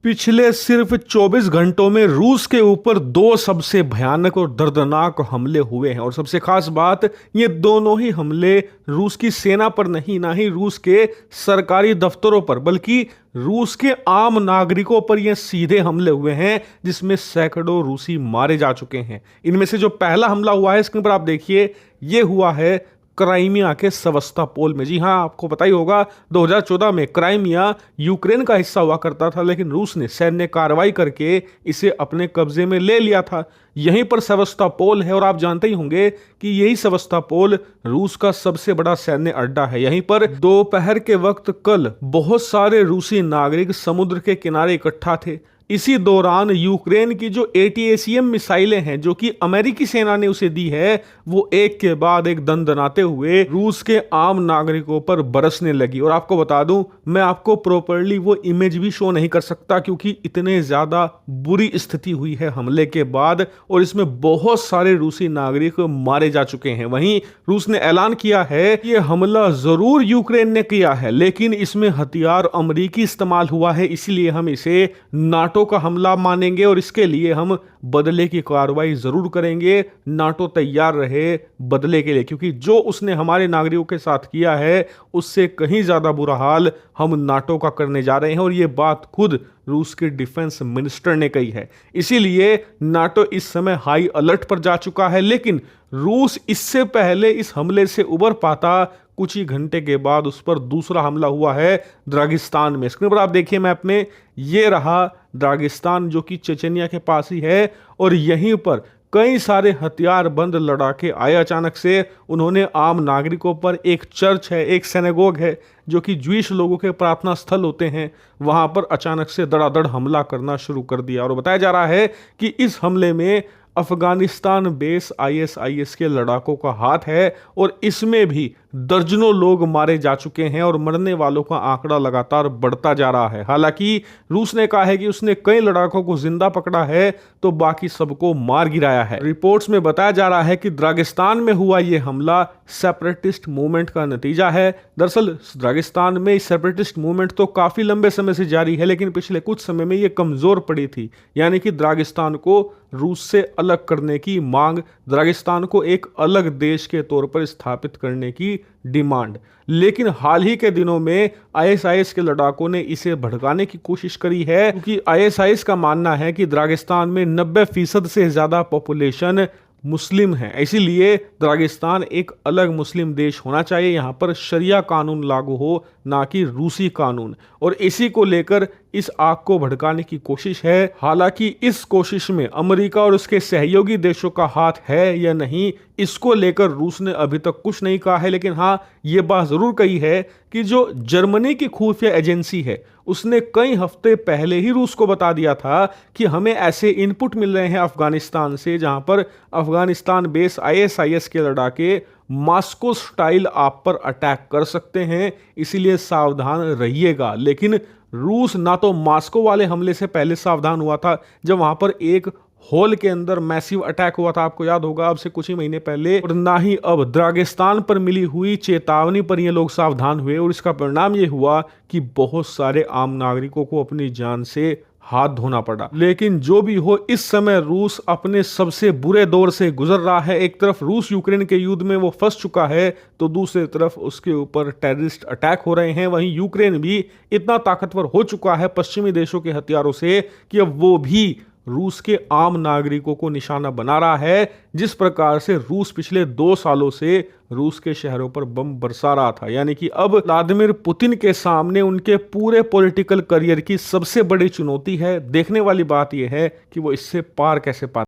पिछले सिर्फ 24 घंटों में रूस के ऊपर दो सबसे भयानक और दर्दनाक हमले हुए हैं। और सबसे खास बात, ये दोनों ही हमले रूस की सेना पर नहीं, ना ही रूस के सरकारी दफ्तरों पर, बल्कि रूस के आम नागरिकों पर ये सीधे हमले हुए हैं, जिसमें सैकड़ों रूसी मारे जा चुके हैं। इनमें से जो पहला हमला हुआ है, स्क्रीन पर आप देखिए, ये हुआ है क्राइमिया के सेवास्तोपोल में। जी हां, आपको पता ही होगा 2014 में क्राइमिया यूक्रेन का हिस्सा हुआ करता था, लेकिन रूस ने सैन्य कार्रवाई करके इसे अपने कब्जे में ले लिया था। यहीं पर सेवास्तोपोल है और आप जानते ही होंगे कि यही सेवास्तोपोल रूस का सबसे बड़ा सैन्य अड्डा है। यहीं पर दोपहर के वक्त कल बहुत सारे रूसी नागरिक समुद्र के किनारे इकट्ठा थे। इसी दौरान यूक्रेन की जो ATACMS मिसाइलें हैं, जो कि अमेरिकी सेना ने उसे दी है, वो एक के बाद एक दंदनाते हुए रूस के आम नागरिकों पर बरसने लगी। और आपको बता दूं, मैं आपको प्रॉपर्ली वो इमेज भी शो नहीं कर सकता, क्योंकि इतने ज्यादा बुरी स्थिति हुई है हमले के बाद, और इसमें बहुत सारे रूसी नागरिक मारे जा चुके हैं। वहीं रूस ने ऐलान किया है कि यह हमला जरूर यूक्रेन ने किया है, लेकिन इसमें हथियार अमेरिकी इस्तेमाल हुआ है, इसलिए हम इसे नाटो का हमला मानेंगे और इसके लिए हम बदले की कार्रवाई जरूर करेंगे। नाटो तैयार रहे बदले के लिए, क्योंकि जो उसने हमारे नागरिकों के साथ किया है, उससे कहीं ज्यादा बुरा हाल हम नाटो का करने जा रहे हैं। और यह बात खुद रूस के डिफेंस मिनिस्टर ने कही है। इसीलिए नाटो इस समय हाई अलर्ट पर जा चुका है। लेकिन रूस इससे पहले इस हमले से उबर पाता कुछ ही घंटे के बाद उस पर दूसरा हमला हुआ है दागिस्तान में। स्क्रीन पर आप देखिए मैप में, ये रहा दागिस्तान, जो कि चेचनिया के पास ही है। और यहीं पर कई सारे हथियारबंद लड़ाके आए अचानक से। उन्होंने आम नागरिकों पर, एक चर्च है, एक सिनेगोग है, जो कि ज्यूइश लोगों के प्रार्थना स्थल होते हैं, वहां पर अचानक से धड़ाधड़ हमला करना शुरू कर दिया। और बताया जा रहा है कि इस हमले में अफगानिस्तान बेस ISIS के लड़ाकों का हाथ है, और इसमें भी दर्जनों लोग मारे जा चुके हैं और मरने वालों का आंकड़ा लगातार बढ़ता जा रहा है। हालांकि रूस ने कहा है कि उसने कई लड़ाकों को जिंदा पकड़ा है, तो बाकी सबको मार गिराया है। रिपोर्ट्स में बताया जा रहा है कि दागिस्तान में हुआ यह हमला सेपरेटिस्ट मूवमेंट का नतीजा है। दरअसल दागिस्तान में सेपरेटिस्ट मूवमेंट तो काफी लंबे समय से जारी है, लेकिन पिछले कुछ समय में यह कमजोर पड़ी थी। यानी कि दागिस्तान को रूस से अलग करने की मांग, दागिस्तान को एक अलग देश के तौर पर स्थापित करने की डिमांड। लेकिन हाल ही के दिनों में ISIS के लड़ाकों ने इसे भड़काने की कोशिश करी है, क्योंकि ISIS का मानना है कि दागिस्तान में 90% से ज्यादा पॉपुलेशन मुस्लिम है। इसीलिए दागिस्तान एक अलग मुस्लिम देश होना चाहिए, यहाँ पर शरिया कानून लागू हो, ना कि रूसी कानून। और इसी को लेकर इस आग को भड़काने की कोशिश है। हालांकि इस कोशिश में अमेरिका और उसके सहयोगी देशों का हाथ है या नहीं, इसको लेकर रूस ने अभी तक कुछ नहीं कहा है। लेकिन हाँ, ये बात जरूर कही है कि जो जर्मनी की खुफिया एजेंसी है, उसने कई हफ्ते पहले ही रूस को बता दिया था कि हमें ऐसे इनपुट मिल रहे हैं अफगानिस्तान से, जहां पर अफगानिस्तान बेस ISIS के लड़ाके मॉस्को स्टाइल आप पर अटैक कर सकते हैं, इसीलिए सावधान रहिएगा। लेकिन रूस ना तो मॉस्को वाले हमले से पहले सावधान हुआ था, जब वहां पर एक हॉल के अंदर मैसिव अटैक हुआ था, आपको याद होगा, अब से कुछ ही महीने पहले, और ना ही अब दागिस्तान पर मिली हुई चेतावनी पर ये लोग सावधान हुए। और इसका परिणाम ये हुआ कि बहुत सारे आम नागरिकों को अपनी जान से हाथ धोना पड़ा। लेकिन जो भी हो, इस समय रूस अपने सबसे बुरे दौर से गुजर रहा है। एक तरफ रूस यूक्रेन के युद्ध में वो फंस चुका है, तो दूसरी तरफ उसके ऊपर टेररिस्ट अटैक हो रहे हैं। वहीं यूक्रेन भी इतना ताकतवर हो चुका है पश्चिमी देशों के हथियारों से कि अब वो भी रूस के आम नागरिकों को निशाना बना रहा है। जिस प्रकार से रूस पिछले 2 सालों से रूस के शहरों पर बम बरसा रहा था, यानी कि अब व्लादिमीर पुतिन के सामने उनके पूरे पॉलिटिकल करियर की सबसे बड़ी चुनौती है। देखने वाली बात यह है कि वो इससे पार कैसे पाते